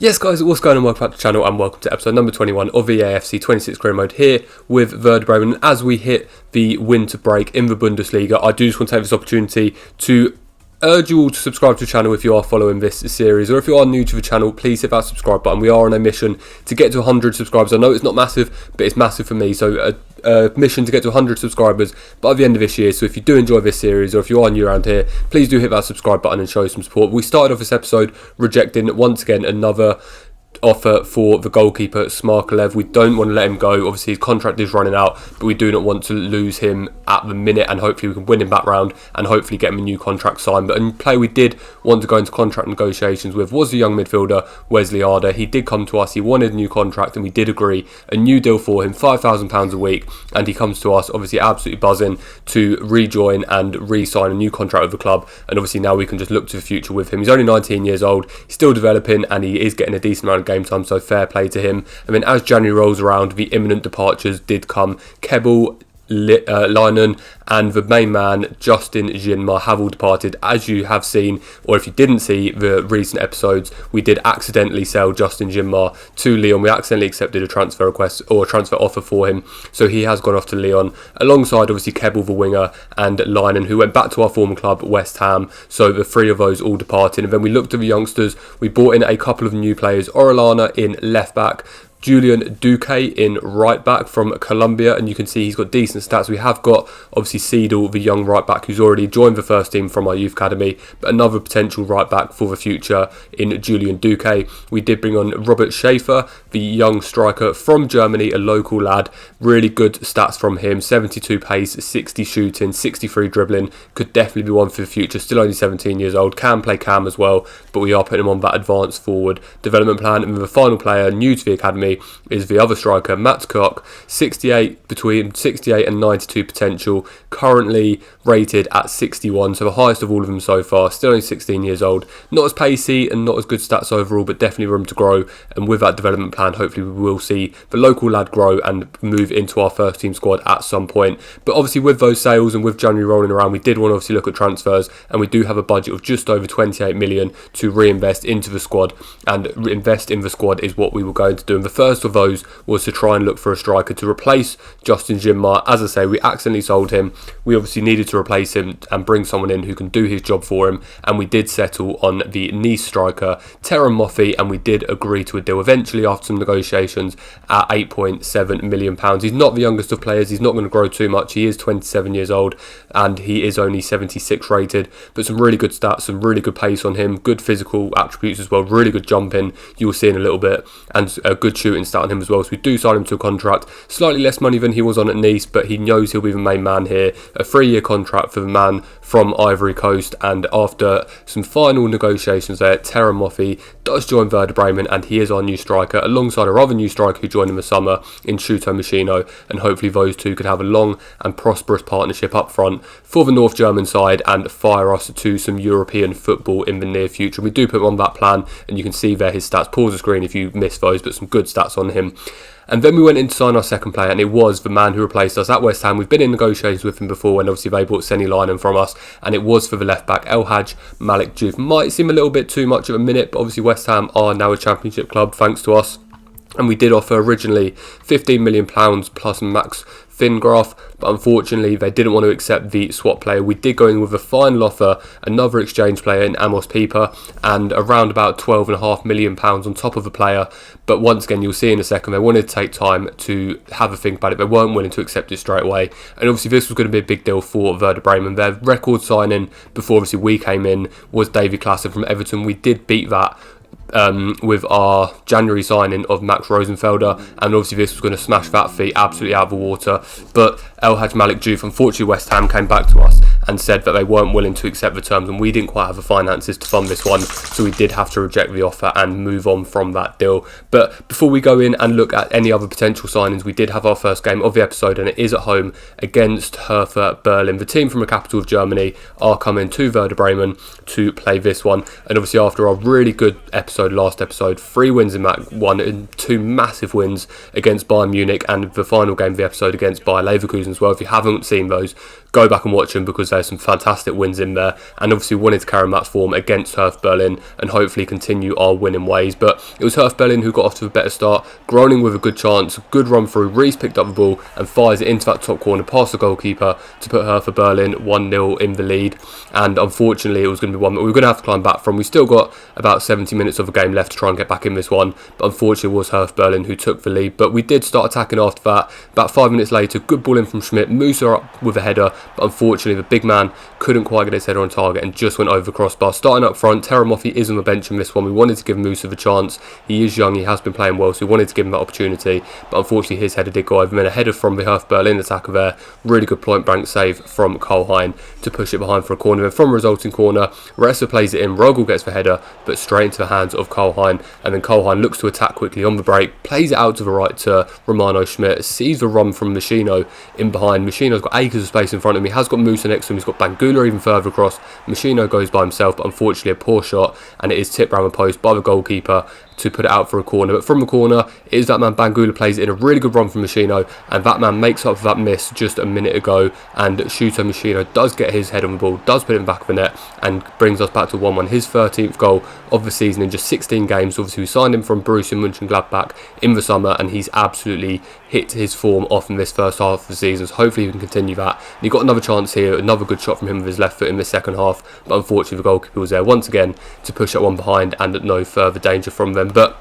Yes guys, what's going on? Welcome back to the channel and welcome to episode number 21 of EAFC 26 Career Mode here with Werder Bremen. As we hit the winter break in the Bundesliga, I do just want to take this opportunity to urge you all to subscribe to the channel if you are following this series, or if you are new to the channel, please hit that subscribe button. We are on a mission to get to 100 subscribers. I know it's not massive, but it's massive for me, so a mission to get to 100 subscribers by the end of this year. So if you do enjoy this series, or if you are new around here, please do hit that subscribe button and show some support. We started off this episode rejecting once again another offer for the goalkeeper Smarkalev. We don't want to let him go. Obviously his contract is running out, but we do not want to lose him at the minute, and hopefully we can win him back round and hopefully get him a new contract signed. But a player we did want to go into contract negotiations with was the young midfielder Wesley Arda. He did come to us, he wanted a new contract, and we did agree a new deal for him, £5,000 a week, and he comes to us obviously absolutely buzzing to rejoin and re-sign a new contract with the club. And obviously now we can just look to the future with him. He's only 19 years old, he's still developing, and he is getting a decent amount of game time, so fair play to him. And then as January rolls around, the imminent departures did come. Kebble, Leinen and the main man Justin Jinma have all departed. As you have seen, or if you didn't see the recent episodes, we did accidentally sell Justin Jinma to Lyon. We accidentally accepted a transfer request or a transfer offer for him, so he has gone off to Lyon alongside obviously Kebble the winger and Leinen, who went back to our former club West Ham. So the three of those all departed. And then we looked at the youngsters. We brought in a couple of new players: Orellana in left back, Julian Duque in right back from Colombia, and you can see he's got decent stats. We have got obviously Seedle, the young right back, who's already joined the first team from our youth academy, but another potential right back for the future in Julian Duque. We did bring on Robert Schaefer, the young striker from Germany, a local lad. Really good stats from him: 72 pace, 60 shooting, 63 dribbling. Could definitely be one for the future. Still only 17 years old, can play cam as well, but we are putting him on that advanced forward development plan. And the final player new to the academy is the other striker, Matt Koch, 68, between 68 and 92 potential, currently rated at 61, so the highest of all of them so far. Still only 16 years old, not as pacey and not as good stats overall, but definitely room to grow. And with that development plan, hopefully we will see the local lad grow and move into our first team squad at some point. But obviously with those sales and with January rolling around, we did want to obviously look at transfers, and we do have a budget of just over 28 million to reinvest into the squad, and invest in the squad is what we were going to do. And the first of those was to try and look for a striker to replace Justin Jinma. As I say, we accidentally sold him. We obviously needed to replace him and bring someone in who can do his job for him, and we did settle on the Nice striker Terem Moffi, and we did agree to a deal eventually after some negotiations at £8.7 million. He's not the youngest of players, he's not going to grow too much. He is 27 years old and he is only 76 rated, but some really good stats, some really good pace on him, good physical attributes as well, really good jumping, you will see in a little bit, and a good shooting stat on him as well. So we do sign him to a contract, slightly less money than he was on at Nice, but he knows he'll be the main man here. A 3-year contract for the man from Ivory Coast, and after some final negotiations there, Terem Moffi does join Werder Bremen, and he is our new striker alongside our other new striker who joined in the summer in Shuto Machino, and hopefully those two could have a long and prosperous partnership up front for the North German side and fire us to some European football in the near future. We do put him on that plan, and you can see there his stats. Pause the screen if you missed those, but some good stats on him. And then we went in to sign our second player, and it was the man who replaced us at West Ham. We've been in negotiations with him before, and obviously they bought Senny Leinen from us, and it was for the left back Elhaj Malik Diouf. Might seem a little bit too much at a minute, but obviously West Ham are now a championship club thanks to us, and we did offer originally £15 million plus max Fingraf, but unfortunately they didn't want to accept the swap player. We did go in with a final offer, another exchange player in Amos Pieper, and around about £12.5 million on top of the player. But once again, you'll see in a second, they wanted to take time to have a think about it. They weren't willing to accept it straight away, and obviously this was going to be a big deal for Werder Bremen. Their record signing before obviously we came in was Davy Klaassen from Everton. We did beat that with our January signing of Max Rosenfelder, and obviously this was going to smash that fee absolutely out of the water. But Elhaj Malik Diouf, unfortunately West Ham came back to us and said that they weren't willing to accept the terms, and we didn't quite have the finances to fund this one, so we did have to reject the offer and move on from that deal. But before we go in and look at any other potential signings, we did have our first game of the episode, and it is at home against Hertha Berlin. The team from the capital of Germany are coming to Werder Bremen to play this one, and obviously after our really good last episode, 3 wins in that one, and 2 massive wins against Bayern Munich, and the final game of the episode against Bayer Leverkusen as well. If you haven't seen those, go back and watch them because there's some fantastic wins in there, and obviously wanted to carry that form against Hertha Berlin and hopefully continue our winning ways. But it was Hertha Berlin who got off to a better start. Groningen with a good chance, good run through. Reese picked up the ball and fires it into that top corner past the goalkeeper to put Hertha Berlin 1-0 in the lead. And unfortunately, it was going to be one that we were going to have to climb back from. We still got about 70 minutes of a game left to try and get back in this one, but unfortunately it was Hertha Berlin who took the lead. But we did start attacking after that. About 5 minutes later, good ball in from Schmidt, Musa up with a header, but unfortunately the big man couldn't quite get his header on target and just went over the crossbar. Starting up front, Teremoffi is on the bench in this one. We wanted to give Musa the chance. He is young, he has been playing well, so we wanted to give him that opportunity, but unfortunately his header did go over. And then a header from the Hertha Berlin attacker there, really good point blank save from Kohlheim to push it behind for a corner. Then from a resulting corner, Ressa plays it in, Rogel gets the header, but straight into the hands of Kohlheim, and then Kohlheim looks to attack quickly on the break, plays it out to the right to Romano Schmidt, sees the run from Machino in behind. Machino's got acres of space in front of him, he has got Musa next to him, he's got Bangula even further across. Machino goes by himself, but unfortunately a poor shot, and it is tipped round the post by the goalkeeper to put it out for a corner. But from the corner, it is that man Bangula plays it in, a really good run from Machino, and that man makes up for that miss just a minute ago, and Shuto Machino does get his head on the ball, does put it in the back of the net, and brings us back to 1-1, his 13th goal of the season in just 16 games. Obviously we signed him from Borussia Mönchengladbach in the summer, and he's absolutely hit his form off in this first half of the season, so hopefully we can continue that. And he got another chance here, another good shot from him with his left foot in the second half, but unfortunately the goalkeeper was there once again to push that one behind, and no further danger from them. But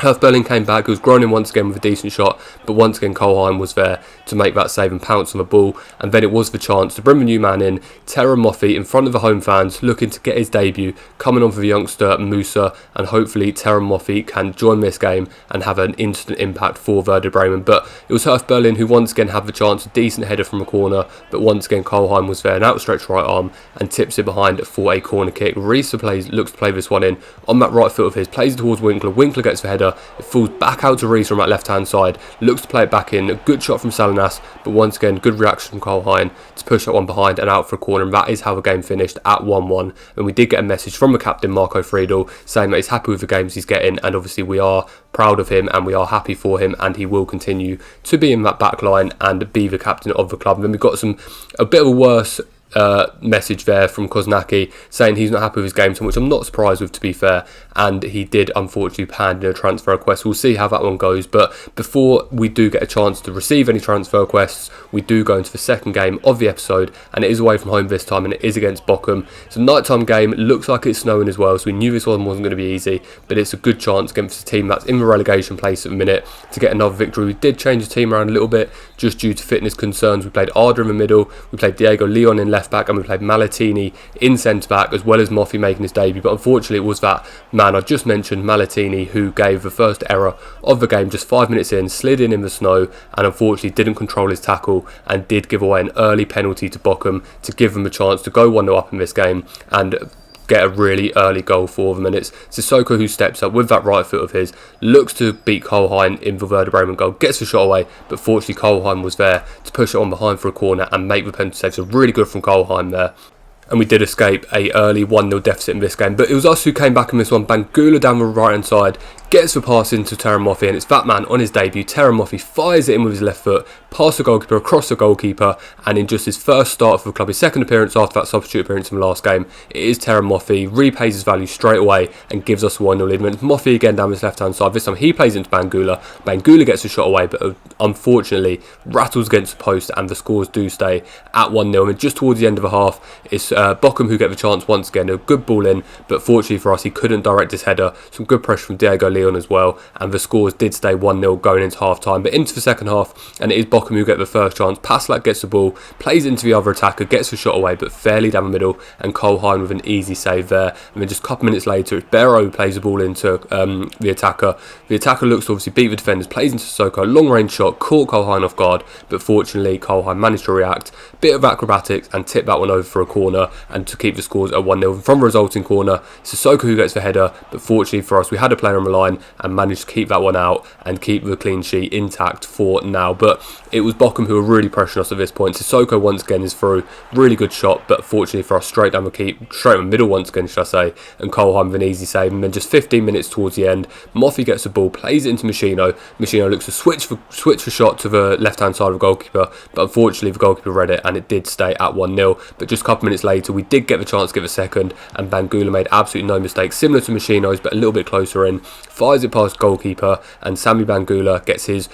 Hertha Berlin came back, it was Groningen once again with a decent shot, but once again Kohlheim was there to make that save and pounce on the ball, and then it was the chance to bring the new man in, Teremoffi, in front of the home fans, looking to get his debut, coming on for the youngster Musa, and hopefully Teremoffi can join this game and have an instant impact for Werder Bremen. But it was Hertha Berlin who once again had the chance, a decent header from a corner, but once again Kohlheim was there, an outstretched right arm, and tips it behind for a corner kick. Reese looks to play this one in, on that right foot of his, plays it towards Winkler, Winkler gets the header, it falls back out to Reese from that left hand side, looks to play it back in, a good shot from Salinas, but once again good reaction from Kohlheim to push that one behind and out for a corner, and that is how the game finished at 1-1. And we did get a message from the captain Marco Friedel saying that he's happy with the games he's getting, and obviously we are proud of him and we are happy for him, and he will continue to be in that back line and be the captain of the club. And then we've got a bit of a worse message there from Koznacki saying he's not happy with his game, which I'm not surprised with, to be fair, and he did unfortunately hand in a transfer request. We'll see how that one goes, but before we do get a chance to receive any transfer requests, we do go into the second game of the episode, and it is away from home this time, and it is against Bochum. It's a nighttime game, it looks like it's snowing as well, so we knew this one wasn't going to be easy, but it's a good chance against a team that's in the relegation place at the minute to get another victory. We did change the team around a little bit just due to fitness concerns. We played Arda in the middle, we played Diego Leon in left back, and we played Malatini in centre back, as well as Moffi making his debut. But unfortunately it was that man I just mentioned, Malatini, who gave the first error of the game just 5 minutes in, slid in the snow, and unfortunately didn't control his tackle and did give away an early penalty to Bochum to give them a chance to go 1-0 up in this game and get a really early goal for them. And it's Sissoko who steps up with that right foot of his, looks to beat Kohlheim in the Werder Bremen goal, gets the shot away, but fortunately Kohlheim was there to push it on behind for a corner and make the penalty save. So really good from Kohlheim there. And we did escape a early 1-0 deficit in this game, but it was us who came back in this one. Bangula down the right hand side, gets the pass into Teremoffi, and it's that man on his debut. Teremoffi fires it in with his left foot, past the goalkeeper, across the goalkeeper, and in just his first start for the club, his second appearance after that substitute appearance in the last game, it is Teremoffi, repays his value straight away and gives us a 1-0 lead. And Moffi again down his left hand side, this time he plays into Bangula. Bangula gets a shot away, but unfortunately rattles against the post, and the scores do stay at 1-0. And just towards the end of the half, it's Bochum who get the chance once again, a good ball in, but fortunately for us he couldn't direct his header. Some good pressure from Diego Leon as well, and the scores did stay 1-0 going into half time. But into the second half, and it is Bochum who get the first chance. Paslak gets the ball, plays into the other attacker, gets the shot away but fairly down the middle, and Kohlheim with an easy save there. And then just a couple minutes later, it's Barrow who plays the ball into the attacker. The attacker looks to obviously beat the defenders, plays into Sissoko, long range shot, caught Kohlheim off guard, but fortunately Kohlheim managed to react, bit of acrobatics, and tip that one over for a corner and to keep the scores at 1-0. From a resulting corner, Sissoko who gets the header, but fortunately for us we had a player on the line, line and managed to keep that one out and keep the clean sheet intact for now. But it was Bochum who were really pressuring us at this point. Sissoko once again is through, really good shot, but fortunately for us, straight down the middle once again, should I say, and Kohlheim with an easy save. And then just 15 minutes towards the end, Moffey gets the ball, plays it into Machino. Machino looks to switch for shot to the left-hand side of the goalkeeper, but unfortunately the goalkeeper read it and it did stay at 1-0. But just a couple minutes later, we did get the chance to give a second, and Bangula made absolutely no mistake, similar to Machino's, but a little bit closer in, fires it past goalkeeper, and Sami Bangula gets his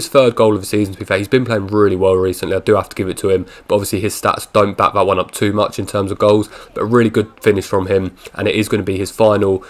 third goal of the season. To be fair, he's been playing really well recently, I do have to give it to him, but obviously his stats don't back that one up too much in terms of goals, but a really good finish from him, and it is going to be his final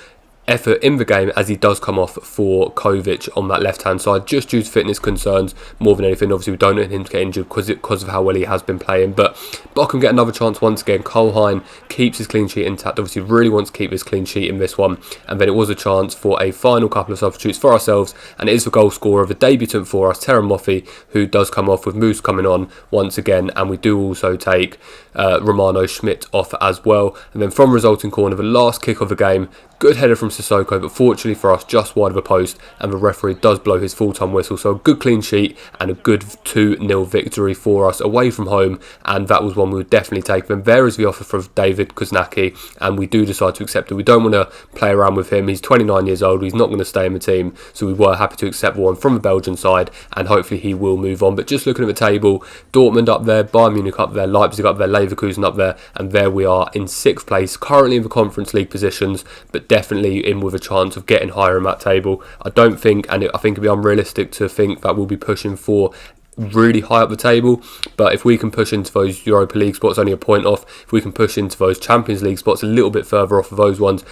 effort in the game as he does come off for Kovic on that left hand side, just due to fitness concerns more than anything. Obviously we don't want him to get injured because of how well he has been playing. But Bochum get another chance once again. Kohlheim keeps his clean sheet intact, obviously really wants to keep his clean sheet in this one, and then it was a chance for a final couple of substitutes for ourselves, and it is the goal scorer, the debutant for us, Terem Moffey, who does come off with Moose coming on once again, and we do also take Romano Schmidt off as well. And then from resulting corner, the last kick of the game, good header from Sissoko, but fortunately for us, just wide of the post, and the referee does blow his full-time whistle. So a good clean sheet and a good 2-0 victory for us away from home, and that was one we would definitely take. Then there is the offer from David Kuznacki, and we do decide to accept it. We don't want to play around with him. He's 29 years old. He's not going to stay in the team, so we were happy to accept the one from the Belgian side, and hopefully he will move on. But just looking at the table, Dortmund up there, Bayern Munich up there, Leipzig up there, Leverkusen up there, and there we are in 6th place, currently in the Conference League positions, but definitely in with a chance of getting higher in that table. I don't think, and I think it'd be unrealistic to think that we'll be pushing for really high up the table, but if we can push into those Europa League spots only a point off, if we can push into those Champions League spots a little bit further off of those ones,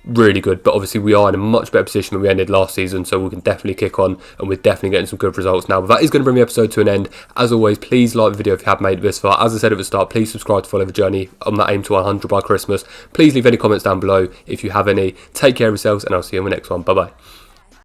really good. But obviously we are in a much better position than we ended last season, so we can definitely kick on, and we're definitely getting some good results now. But that is going to bring the episode to an end. As always, please like the video if you have made it this far. As I said at the start, please subscribe to follow the journey on that aim to 100 by Christmas. Please leave any comments down below if you have any. Take care of yourselves, and I'll see you in the next one. Bye bye.